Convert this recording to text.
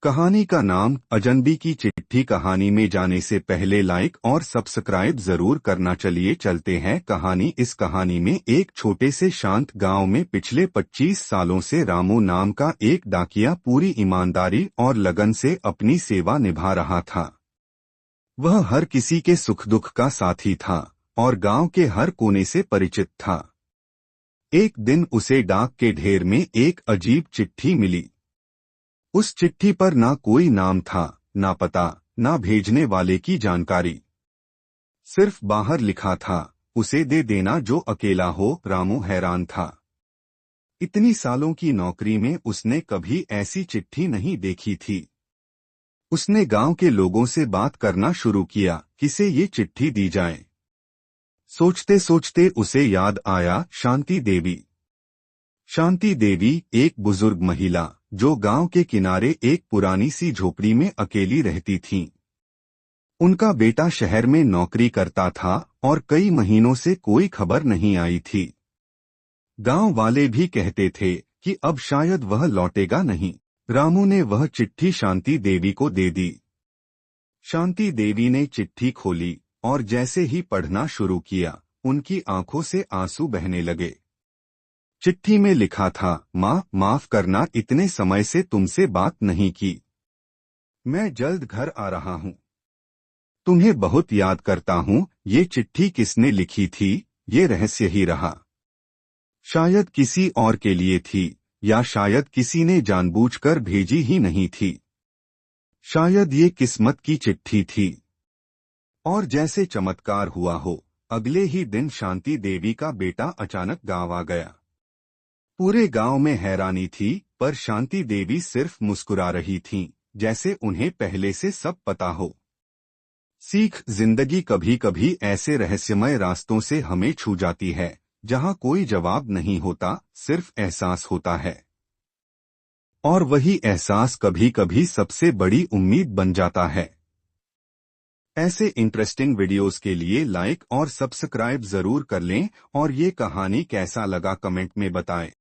कहानी का नाम अजनबी की चिट्ठी। कहानी में जाने से पहले लाइक और सब्सक्राइब जरूर करना। चलिए चलते हैं कहानी। इस कहानी में एक छोटे से शांत गांव में पिछले 25 सालों से रामू नाम का एक डाकिया पूरी ईमानदारी और लगन से अपनी सेवा निभा रहा था। वह हर किसी के सुख दुख का साथी था और गांव के हर कोने से परिचित था। एक दिन उसे डाक के ढेर में एक अजीब चिट्ठी मिली। उस चिट्ठी पर ना कोई नाम था, ना पता, ना भेजने वाले की जानकारी। सिर्फ बाहर लिखा था, उसे दे देना जो अकेला हो। रामू हैरान था। इतनी सालों की नौकरी में उसने कभी ऐसी चिट्ठी नहीं देखी थी। उसने गांव के लोगों से बात करना शुरू किया, किसे ये चिट्ठी दी जाए। सोचते सोचते उसे याद आया शांति देवी। शांति देवी एक बुजुर्ग महिला जो गांव के किनारे एक पुरानी सी झोपड़ी में अकेली रहती थीं। उनका बेटा शहर में नौकरी करता था और कई महीनों से कोई खबर नहीं आई थी। गांव वाले भी कहते थे कि अब शायद वह लौटेगा नहीं। रामू ने वह चिट्ठी शांति देवी को दे दी। शांति देवी ने चिट्ठी खोली और जैसे ही पढ़ना शुरू किया, उनकी आंखों से आंसू बहने लगे। चिट्ठी में लिखा था, माँ माफ करना, इतने समय से तुमसे बात नहीं की। मैं जल्द घर आ रहा हूँ। तुम्हें बहुत याद करता हूँ। ये चिट्ठी किसने लिखी थी, ये रहस्य ही रहा। शायद किसी और के लिए थी, या शायद किसी ने जानबूझकर भेजी ही नहीं थी। शायद ये किस्मत की चिट्ठी थी। और जैसे चमत्कार हुआ हो, अगले ही दिन शांति देवी का बेटा अचानक गांव आ गया। पूरे गांव में हैरानी थी, पर शांति देवी सिर्फ मुस्कुरा रही थीं, जैसे उन्हें पहले से सब पता हो। सीख, जिंदगी कभी कभी ऐसे रहस्यमय रास्तों से हमें छू जाती है, जहां कोई जवाब नहीं होता, सिर्फ एहसास होता है। और वही एहसास कभी कभी सबसे बड़ी उम्मीद बन जाता है। ऐसे इंटरेस्टिंग वीडियोस के लिए लाइक और सब्सक्राइब जरूर कर लें और ये कहानी कैसा लगा कमेंट में बताएं।